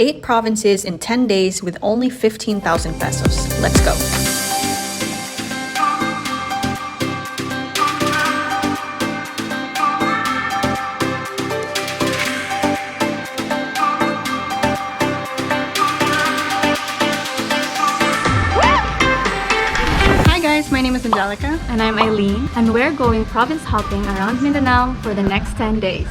8 provinces in 10 days with only 15,000 pesos. Let's go. Hi guys, my name is Angelica. And I'm Aileen, and we're going province hopping around Mindanao for the next 10 days.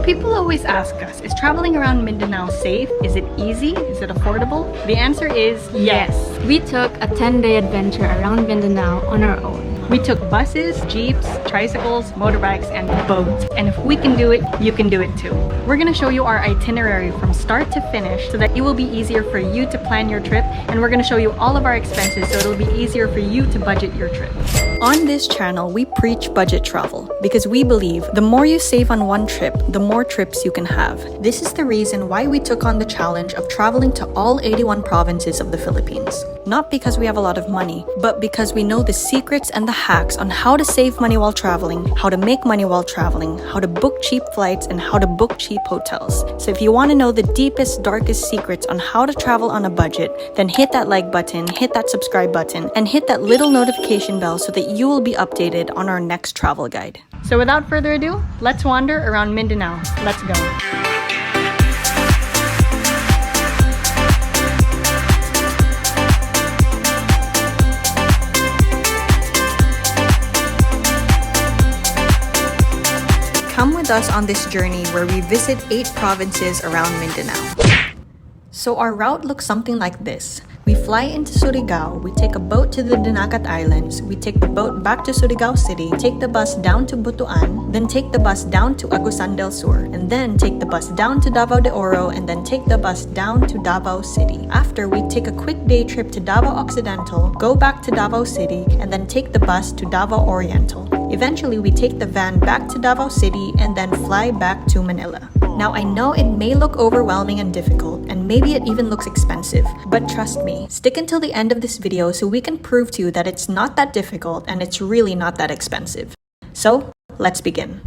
People always ask us, is traveling around Mindanao safe? Is it easy? Is it affordable? The answer is yes. We took a 10-day adventure around Mindanao on our own. We took buses, jeeps, tricycles, motorbikes, and boats. And if we can do it, you can do it too. We're gonna show you our itinerary from start to finish so that it will be easier for you to plan your trip, and we're gonna show you all of our expenses so it'll be easier for you to budget your trip. On this channel, we preach budget travel because we believe the more you save on one trip, the more trips you can have. This is the reason why we took on the challenge of traveling to all 81 provinces of the Philippines. Not because we have a lot of money, but because we know the secrets and the hacks on how to save money while traveling, how to make money while traveling, how to book cheap flights, and how to book cheap hotels. So if you want to know the deepest, darkest secrets on how to travel on a budget, then hit that like button, hit that subscribe button, and hit that little notification bell so that you will be updated on our next travel guide. So without further ado, let's wander around Mindanao. Let's go. Come with us on this journey where we visit 8 provinces around Mindanao. So our route looks something like this. We fly into Surigao, we take a boat to the Dinagat Islands, we take the boat back to Surigao City, take the bus down to Butuan, then take the bus down to Agusan Del Sur, and then take the bus down to Davao De Oro, and then take the bus down to Davao City. After, we take a quick day trip to Davao Occidental, go back to Davao City, and then take the bus to Davao Oriental. Eventually, we take the van back to Davao City and then fly back to Manila. Now, I know it may look overwhelming and difficult, and maybe it even looks expensive, but trust me, stick until the end of this video so we can prove to you that it's not that difficult and it's really not that expensive. So, let's begin.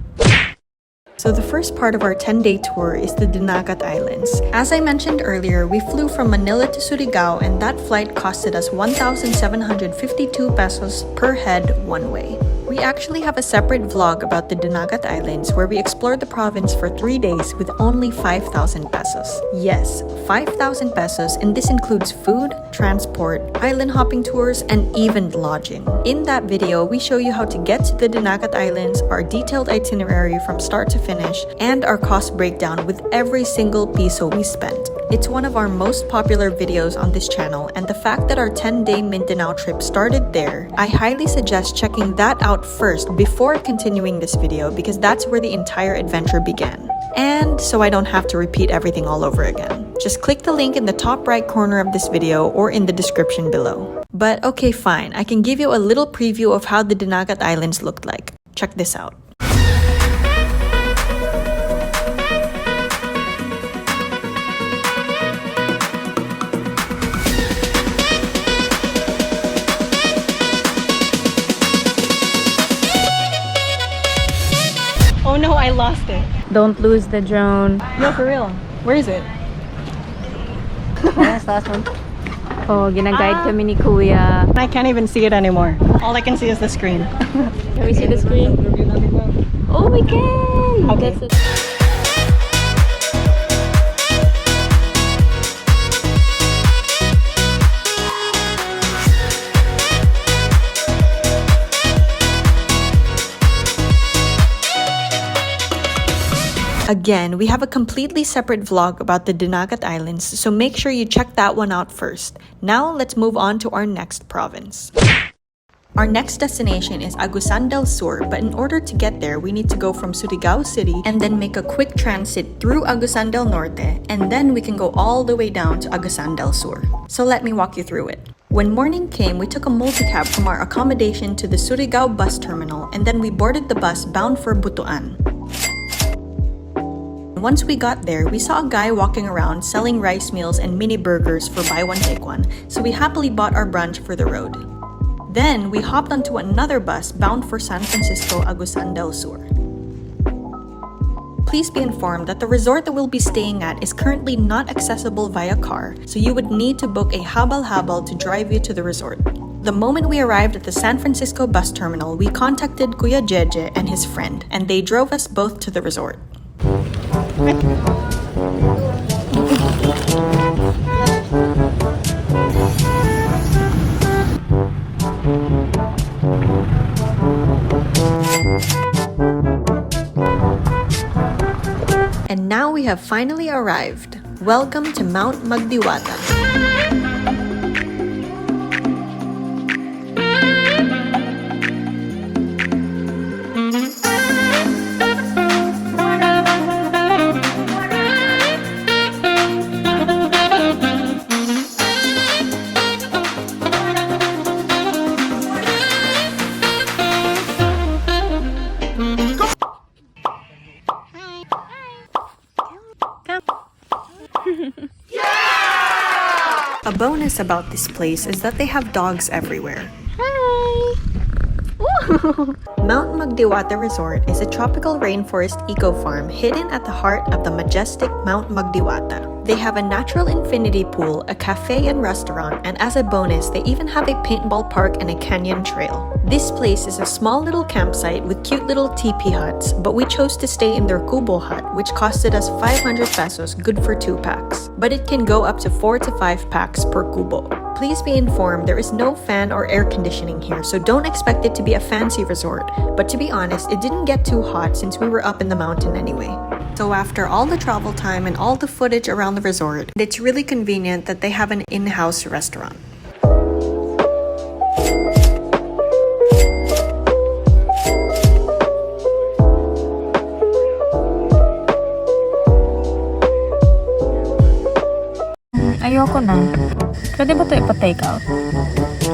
So the first part of our 10-day tour is the Dinagat Islands. As I mentioned earlier, we flew from Manila to Surigao, and that flight costed us 1,752 pesos per head one way. We actually have a separate vlog about the Dinagat Islands where we explored the province for 3 days with only 5,000 pesos. Yes, 5,000 pesos, and this includes food, transport, island hopping tours, and even lodging. In that video, we show you how to get to the Dinagat Islands, our detailed itinerary from start to finish, and our cost breakdown with every single piso we spent. It's one of our most popular videos on this channel, and the fact that our 10-day Mindanao trip started there, I highly suggest checking that out first before continuing this video because that's where the entire adventure began. And so I don't have to repeat everything all over again. Just click the link in the top right corner of this video or in the description below. But okay, fine, I can give you a little preview of how the Dinagat Islands looked like. Check this out. Oh no, I lost it. Don't lose the drone. No, for real. Where is it? Yes, last one. Oh, ginaguide kami ni Kuya. I can't even see it anymore. All I can see is the screen. Can we see the screen? Oh, we can! Okay. That's it. Again, we have a completely separate vlog about the Dinagat Islands, so make sure you check that one out first. Now, let's move on to our next province. Our next destination is Agusan Del Sur, but in order to get there, we need to go from Surigao City and then make a quick transit through Agusan del Norte, and then we can go all the way down to Agusan del Sur. So let me walk you through it. When morning came, we took a multicab from our accommodation to the Surigao bus terminal, and then we boarded the bus bound for Butuan. Once we got there, we saw a guy walking around selling rice meals and mini burgers for buy one take one, so we happily bought our brunch for the road. Then we hopped onto another bus bound for San Francisco, Agusan Del Sur. Please be informed that the resort that we'll be staying at is currently not accessible via car, so you would need to book a Habal to drive you to the resort. The moment we arrived at the San Francisco bus terminal, we contacted Kuya Jeje and his friend, and they drove us both to the resort. And now we have finally arrived. Welcome to Mount Magdiwata. A bonus about this place is that they have dogs everywhere. Hi! Mount Magdiwata Resort is a tropical rainforest eco-farm hidden at the heart of the majestic Mount Magdiwata. They have a natural infinity pool, a cafe and restaurant, and as a bonus, they even have a paintball park and a canyon trail. This place is a small little campsite with cute little teepee huts, but we chose to stay in their kubo hut, which costed us 500 pesos, good for 2 packs. But it can go up to 4 to 5 packs per kubo. Please be informed there is no fan or air conditioning here, so don't expect it to be a fancy resort. But to be honest, it didn't get too hot since we were up in the mountain anyway. So after all the travel time and all the footage around the resort, it's really convenient that they have an in-house restaurant. Ayoko na. Pwede ba ito ipa-take out?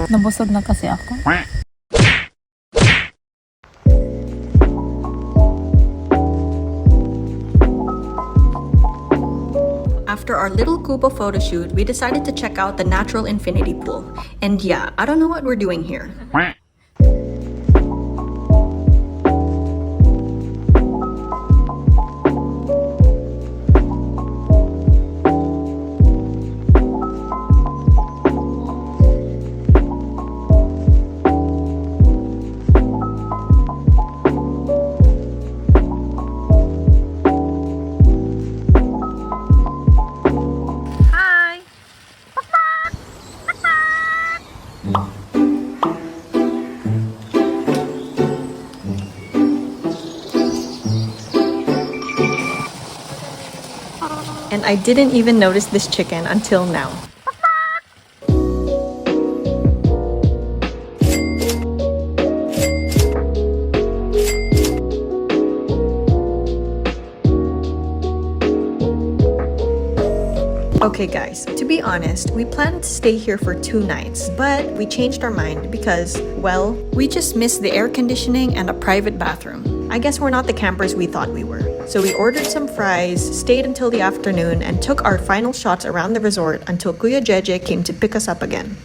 Nabusog na kasi ako. After our little Cuba photo shoot, we decided to check out the natural infinity pool. And yeah, I don't know what we're doing here. And I didn't even notice this chicken until now. Okay guys, to be honest, we planned to stay here for 2 nights, but we changed our mind because, well, we just missed the air conditioning and a private bathroom. I guess we're not the campers we thought we were. So we ordered some fries, stayed until the afternoon, and took our final shots around the resort until Kuya Jeje came to pick us up again.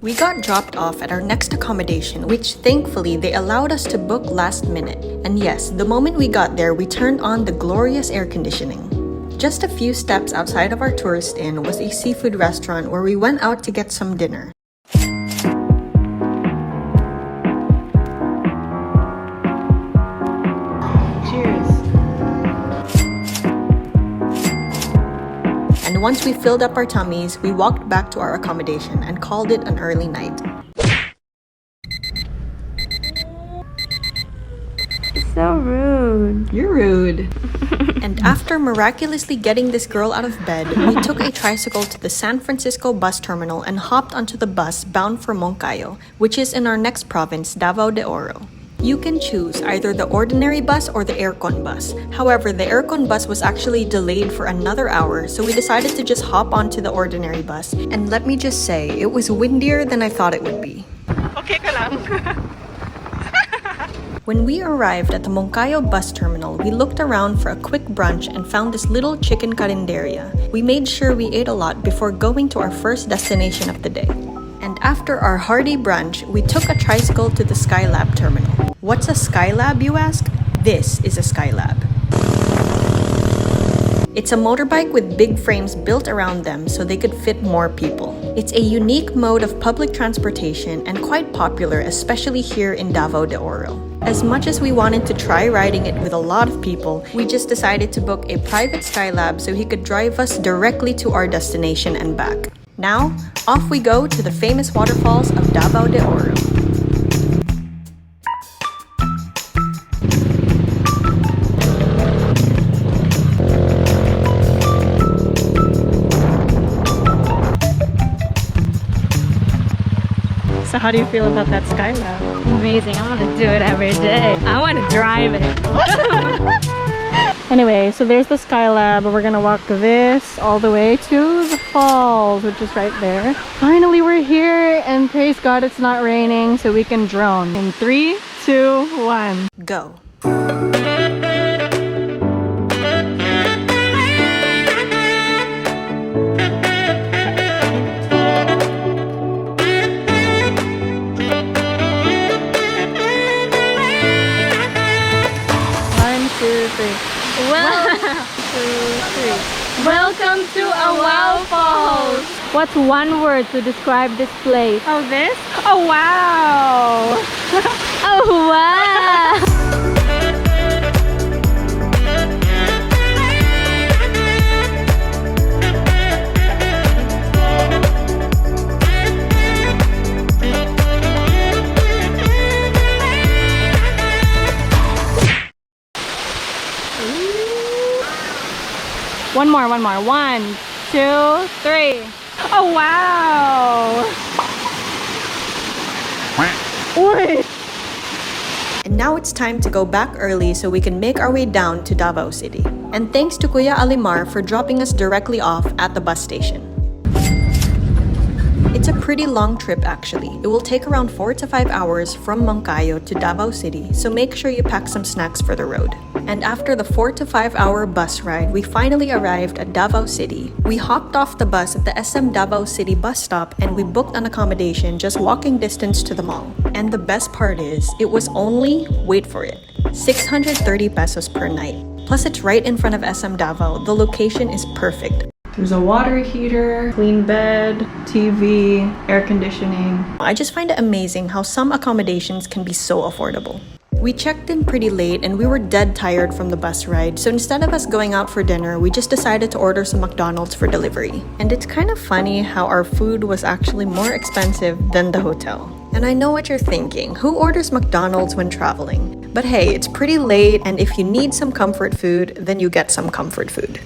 We got dropped off at our next accommodation, which thankfully they allowed us to book last minute. And yes, the moment we got there, we turned on the glorious air conditioning. Just a few steps outside of our tourist inn was a seafood restaurant where we went out to get some dinner. And once we filled up our tummies, we walked back to our accommodation and called it an early night. So rude. You're rude. And after miraculously getting this girl out of bed, we took a tricycle to the San Francisco bus terminal and hopped onto the bus bound for Moncayo, which is in our next province, Davao De Oro. You can choose either the ordinary bus or the aircon bus. However, the aircon bus was actually delayed for another hour, so we decided to just hop onto the ordinary bus. And let me just say, it was windier than I thought it would be. Okay ka lang. When we arrived at the Moncayo bus terminal, we looked around for a quick brunch and found this little chicken carinderia. We made sure we ate a lot before going to our first destination of the day. And after our hearty brunch, we took a tricycle to the Skylab terminal. What's a Skylab, you ask? This is a Skylab. It's a motorbike with big frames built around them so they could fit more people. It's a unique mode of public transportation and quite popular, especially here in Davao De Oro. As much as we wanted to try riding it with a lot of people, we just decided to book a private Skylab so he could drive us directly to our destination and back. Now, off we go to the famous waterfalls of Davao De Oro. So how do you feel about that Skylab? Amazing. I want to do it every day. I want to drive it. Anyway, so there's the Skylab. We're gonna walk this all the way to the falls, which is right there. Finally, we're here, and praise God it's not raining, so we can drone. In 3, 2, 1. Go. Welcome to Awao Falls. What's one word to describe this place? Oh, this? Oh, wow! Oh, wow! One more. 1, 2, 3. Oh, wow! Wait. And now it's time to go back early so we can make our way down to Davao City. And thanks to Kuya Alimar for dropping us directly off at the bus station. It's a pretty long trip actually. It will take around 4 to 5 hours from Moncayo to Davao City, so make sure you pack some snacks for the road. And after the 4 to 5 hour bus ride, we finally arrived at Davao City. We hopped off the bus at the SM Davao City bus stop and we booked an accommodation just walking distance to the mall. And the best part is, it was only, wait for it, 630 pesos per night. Plus it's right in front of SM Davao. The location is perfect. There's a water heater, clean bed, TV, air conditioning. I just find it amazing how some accommodations can be so affordable. We checked in pretty late and we were dead tired from the bus ride, so instead of us going out for dinner, we just decided to order some McDonald's for delivery. And it's kind of funny how our food was actually more expensive than the hotel. And I know what you're thinking, who orders McDonald's when traveling? But hey, it's pretty late, and if you need some comfort food, then you get some comfort food.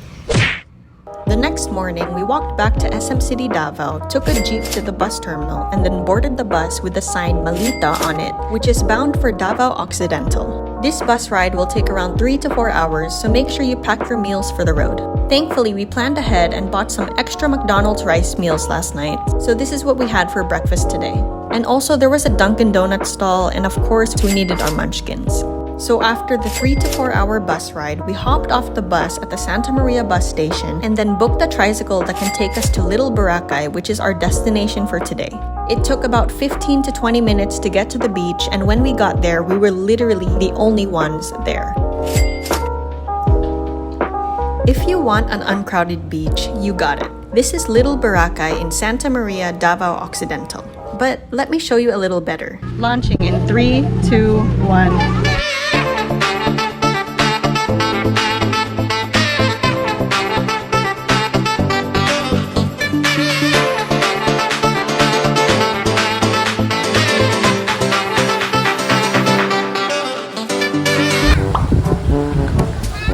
The next morning, we walked back to SM City Davao, took a jeep to the bus terminal, and then boarded the bus with the sign Malita on it, which is bound for Davao Occidental. This bus ride will take around 3 to 4 hours, so make sure you pack your meals for the road. Thankfully, we planned ahead and bought some extra McDonald's rice meals last night, so this is what we had for breakfast today. And also, there was a Dunkin' Donuts stall, and of course, we needed our munchkins. So after the 3 to 4 hour bus ride, we hopped off the bus at the Santa Maria bus station and then booked a tricycle that can take us to Little Boracay, which is our destination for today. It took about 15 to 20 minutes to get to the beach, and when we got there, we were literally the only ones there. If you want an uncrowded beach, you got it. This is Little Boracay in Santa Maria, Davao Occidental. But let me show you a little better. Launching in 3, 2, 1.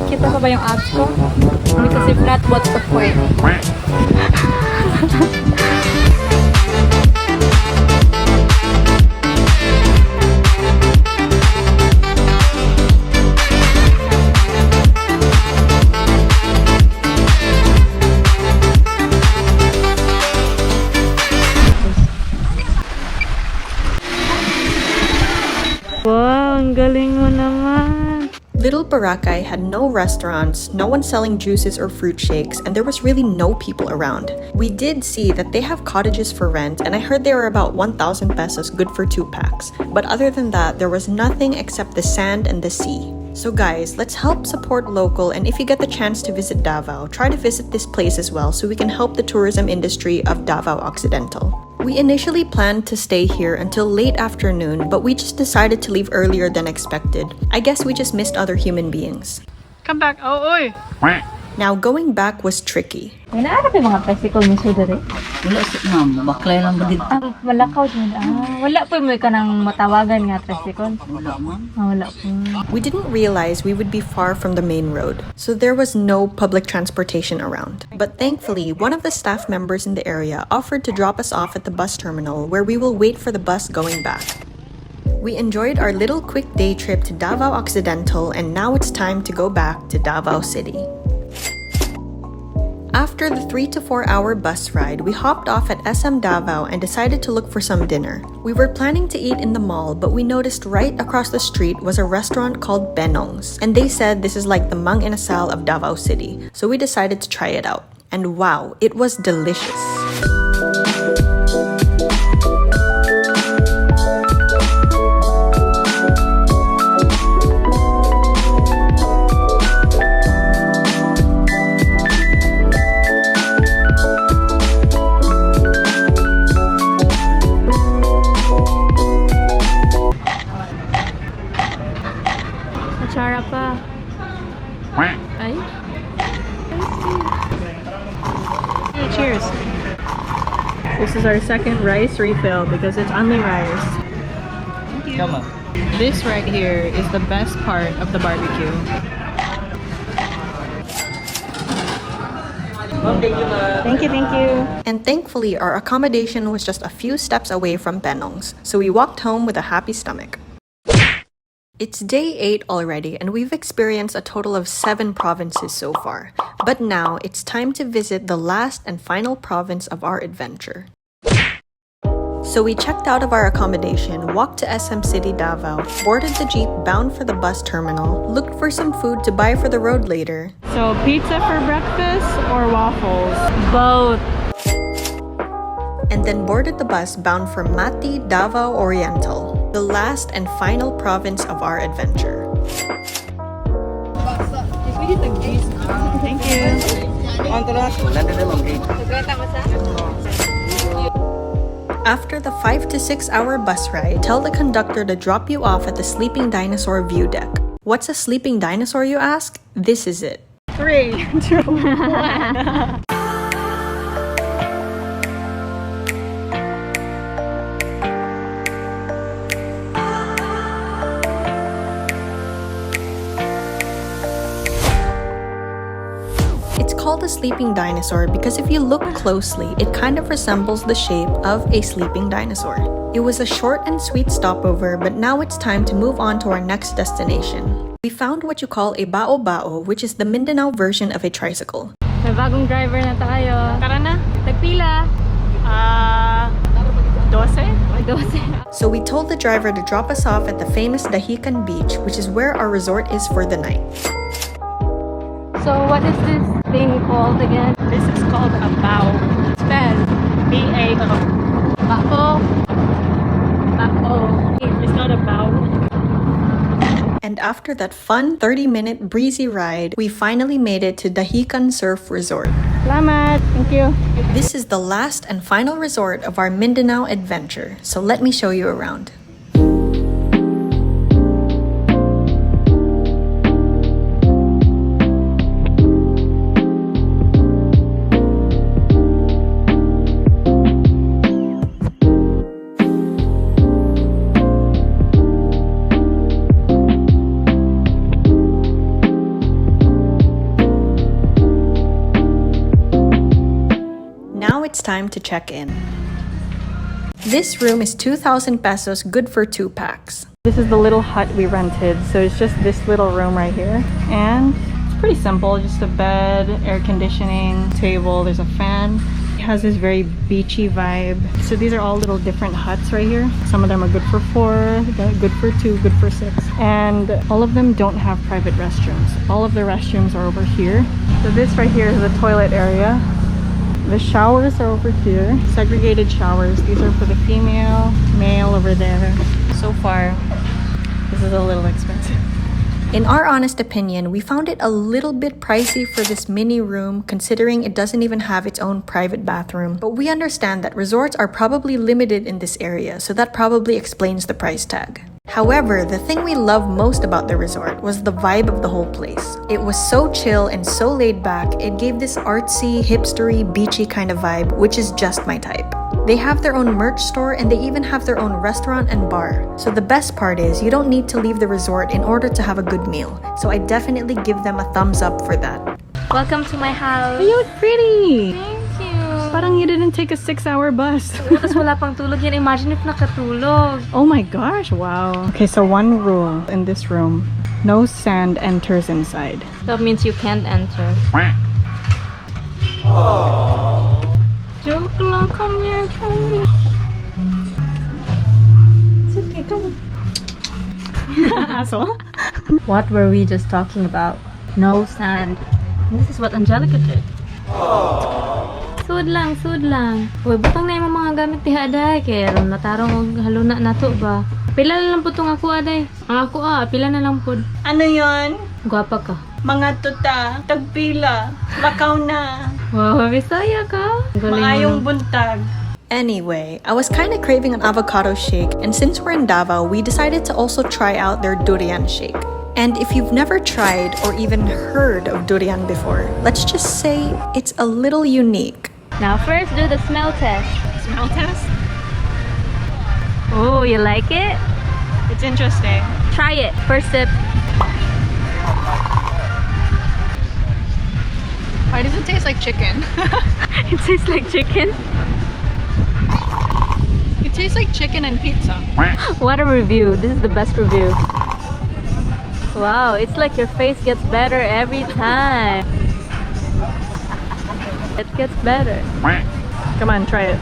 Kita pa ba yung abs ko? Because if not, what's the point? Whoa! ang galing mo naman. Little Boracay had no restaurants, no one selling juices or fruit shakes, and there was really no people around. We did see that they have cottages for rent, and I heard they were about 1,000 pesos, good for 2 packs. But other than that, there was nothing except the sand and the sea. So guys, let's help support local, and if you get the chance to visit Davao, try to visit this place as well so we can help the tourism industry of Davao Occidental. We initially planned to stay here until late afternoon, but we just decided to leave earlier than expected. I guess we just missed other human beings. Come back. Oh, oi. Now going back was tricky. May naarap yung mga tricycle mo siya dere? Wala sa ma'am, maklay lang ba dito? Malakaw din. Wala po mo ka nang matawagan nga tricycle? Wala ma'am. Wala po. We didn't realize we would be far from the main road, so there was no public transportation around. But thankfully, one of the staff members in the area offered to drop us off at the bus terminal where we will wait for the bus going back. We enjoyed our little quick day trip to Davao Occidental, and now it's time to go back to Davao City. After the 3 to 4 hour bus ride, we hopped off at SM Davao and decided to look for some dinner. We were planning to eat in the mall, but we noticed right across the street was a restaurant called Benong's, and they said this is like the Mang Inasal of Davao City, so we decided to try it out. And wow, it was delicious. Chara pa. Ay. Hey, cheers. This is our second rice refill because it's only rice. Thank you. This right here is the best part of the barbecue. Thank you, thank you. And thankfully, our accommodation was just a few steps away from Benong's, so we walked home with a happy stomach. It's day 8 already, and we've experienced a total of 7 provinces so far. But now, it's time to visit the last and final province of our adventure. So we checked out of our accommodation, walked to SM City Davao, boarded the jeep bound for the bus terminal, looked for some food to buy for the road later. So, pizza for breakfast or waffles? Both. And then boarded the bus bound for Mati, Davao Oriental, the last and final province of our adventure. Thank you. After the 5 to 6 hour bus ride, tell the conductor to drop you off at the Sleeping Dinosaur view deck. What's a sleeping dinosaur, you ask? This is it. 3, 2, 1. It's called a sleeping dinosaur because if you look closely, it kind of resembles the shape of a sleeping dinosaur. It was a short and sweet stopover, but now it's time to move on to our next destination. We found what you call a bao-bao, which is the Mindanao version of a tricycle. May bagong driver na tayo. Tara na. Tagpila. 12? 12. So we told the driver to drop us off at the famous Dahican Beach, which is where our resort is for the night. So what is this thing called again? This is called a bao. Spell. B-A-O. Bako. Bako. It's not a bao. And after that fun 30-minute breezy ride, we finally made it to Dahican Surf Resort. Salamat. Thank you. This is the last and final resort of our Mindanao adventure, so let me show you around. It's time to check in. This room is 2,000 pesos, good for 2 packs. This is the little hut we rented, so it's just this little room right here, and it's pretty simple. Just a bed, air conditioning, table, there's a fan. We has this very beachy vibe. So these are all little different huts right here. Some of them are good for 4, good for 2, good for 6. And all of them don't have private restrooms. All of the restrooms are over here. So this right here is the toilet area. The showers are over here. Segregated showers. These are for the female, male over there. So far, this is a little expensive. In our honest opinion, we found it a little bit pricey for this mini room considering it doesn't even have its own private bathroom. But we understand that resorts are probably limited in this area, so that probably explains the price tag. However, the thing we loved most about the resort was the vibe of the whole place. It was so chill and so laid back, it gave this artsy, hipstery, beachy kind of vibe, which is just my type. They have their own merch store and they even have their own restaurant and bar. So the best part is you don't need to leave the resort in order to have a good meal. So I definitely give them a thumbs up for that. Welcome to my house. You look pretty! Thank you. Parang you didn't take a 6-hour bus. Tapos wala pang tulog yan. Imagine if nakatulog. Oh my gosh, wow. Okay, so one rule in this room. No sand enters inside. That means you can't enter. Joke lang, come here, come here. It's okay, come on. Asshole. What were we just talking about? No sand. This is what Angelica did. Sud lang, sud lang. Uy, butang na yung mga gamit diha aday. Kaya ron natarong og haluna nato ba? Pila na lang po itong ako aday. Ang ako pila na lang po. Ano yon? Gwapa ka. Mga tuta, tagpila, lakaw na. Wow, Bisaya ka. Maayong buntag. Anyway, I was kind of craving an avocado shake, and since we're in Davao, we decided to also try out their durian shake. And if you've never tried or even heard of durian before, let's just say it's a little unique. Now first do the smell test. Smell test? Oh, you like it? It's interesting. Try it. First sip. Why does it taste like chicken? It tastes like chicken. It tastes like chicken and pizza. What a review. This is the best review. Wow, it's like your face gets better every time. It gets better. Come on, try it.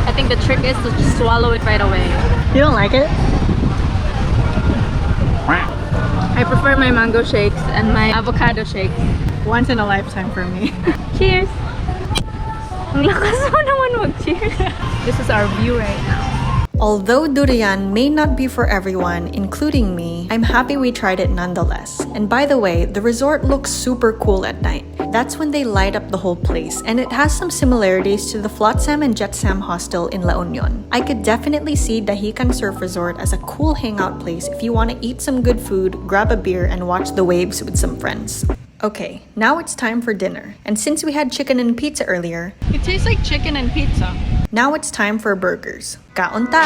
I think the trick is to just swallow it right away. You don't like it? I prefer my mango shakes and my avocado shakes. Once in a lifetime for me. Cheers! Ang lakas mo naman mag-cheers. This is our view right now. Although durian may not be for everyone, including me, I'm happy we tried it nonetheless. And by the way, the resort looks super cool at night. That's when they light up the whole place, and it has some similarities to the Flotsam and Jetsam hostel in La Union. I could definitely see Dahican Surf Resort as a cool hangout place if you want to eat some good food, grab a beer, and watch the waves with some friends. Okay, now it's time for dinner. And since we had chicken and pizza earlier, It tastes like chicken and pizza. now it's time for burgers. Kaon ta!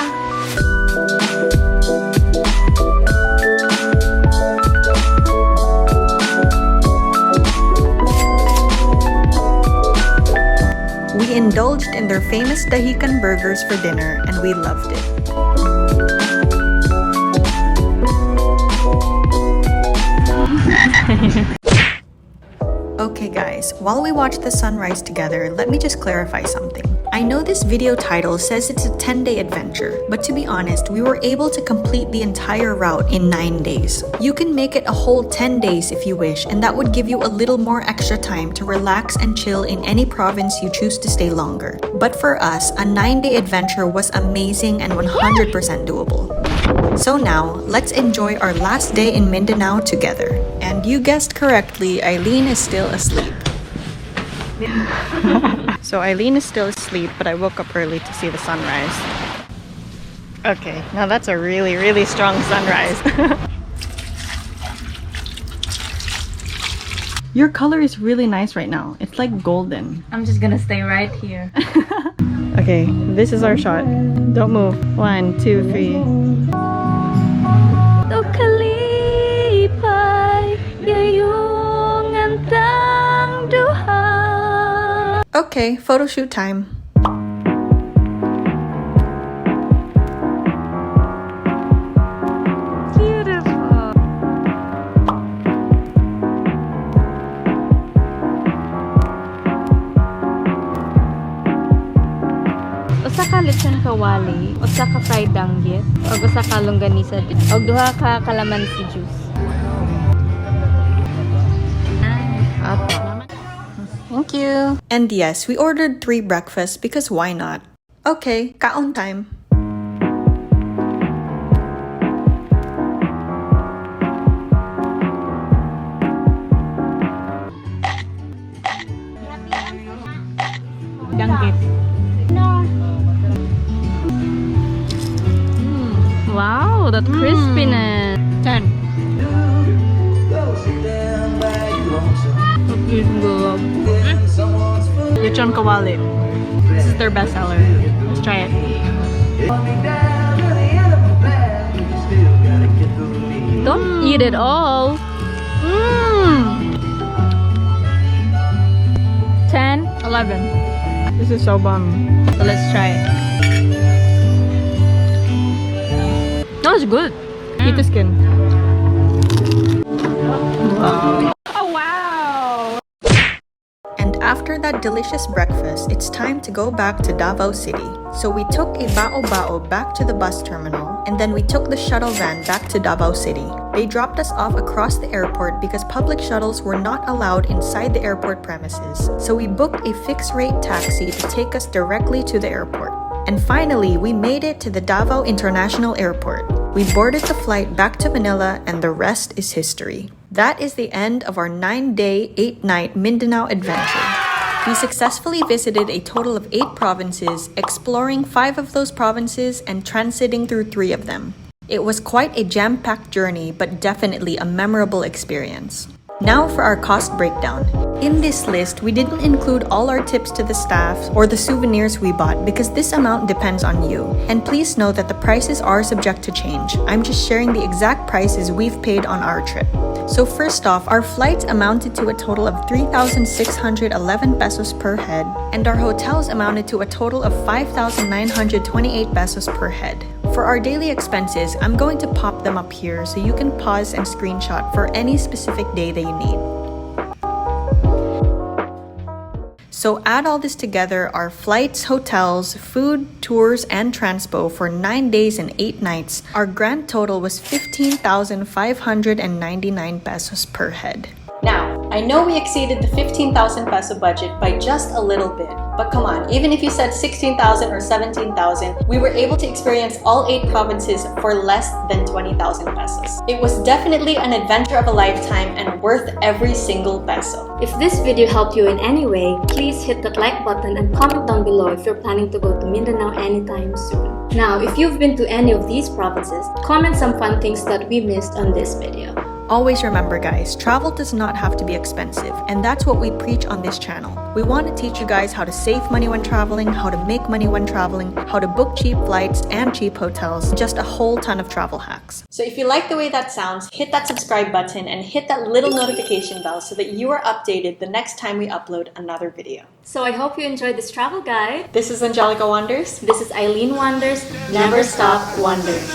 We indulged in their famous Dahican burgers for dinner and we loved it. Okay guys, while we watch the sunrise together, let me just clarify something. I know this video title says it's a 10-day adventure, but to be honest, we were able to complete the entire route in 9 days. You can make it a whole 10 days if you wish, and that would give you a little more extra time to relax and chill in any province you choose to stay longer. But for us, a 9-day adventure was amazing and 100% doable. So now, let's enjoy our last day in Mindanao together. And you guessed correctly, Aileen is still asleep. So Aileen is still asleep, but I woke up early to see the sunrise. Okay, now that's a really, really strong sunrise. Your color is really nice right now. It's like golden. I'm just gonna stay right here. Okay, this is our shot. Don't move. 1, 2, 3. Okay, photo shoot time. Beautiful. usa ka lechon kawali, usa ka fried danggit, ug usa ka longganisa, ug duha ka calamansi juice. Thank you. And yes, we ordered 3 breakfasts because why not? Okay, kaon time. Danggit. Wow, that crispiness. 10. It is good. Lechon kawali. This is their best seller. Let's try it. Don't eat it all. 10. 11. This is so bomb. So let's try it. That was good. Eat the skin. And after that delicious breakfast, it's time to go back to Davao City. So we took a bao back to the bus terminal, and then we took the shuttle van back to Davao City. They dropped us off across the airport because public shuttles were not allowed inside the airport premises. So we booked a fixed-rate taxi to take us directly to the airport. And finally, we made it to the Davao International Airport. We boarded the flight back to Manila, and the rest is history. That is the end of our 9-day, 8-night Mindanao adventure. We successfully visited a total of 8 provinces, exploring 5 of those provinces and transiting through 3 of them. It was quite a jam-packed journey, but definitely a memorable experience. Now for our cost breakdown. In this list, we didn't include all our tips to the staff or the souvenirs we bought because this amount depends on you. And please note that the prices are subject to change. I'm just sharing the exact prices we've paid on our trip. So first off, our flights amounted to a total of 3,611 pesos per head, and our hotels amounted to a total of 5,928 pesos per head. For our daily expenses, I'm going to pop them up here so you can pause and screenshot for any specific day that you need. So add all this together, our flights, hotels, food, tours, and transpo for 9 days and 8 nights, our grand total was 15,599 pesos per head. Now, I know we exceeded the 15,000 peso budget by just a little bit, but come on, even if you said 16,000 or 17,000, we were able to experience all 8 provinces for less than 20,000 pesos. It was definitely an adventure of a lifetime and worth every single peso. If this video helped you in any way, please hit that like button and comment down below if you're planning to go to Mindanao anytime soon. Now, if you've been to any of these provinces, comment some fun things that we missed on this video. Always remember guys, travel does not have to be expensive, and that's what we preach on this channel. We want to teach you guys how to save money when traveling, how to make money when traveling, how to book cheap flights and cheap hotels, just a whole ton of travel hacks. So if you like the way that sounds, hit that subscribe button and hit that little notification bell so that you are updated the next time we upload another video. So I hope you enjoyed this travel guide. This is Angelica Wonders. This is Aileen Wonders. Never stop wondering.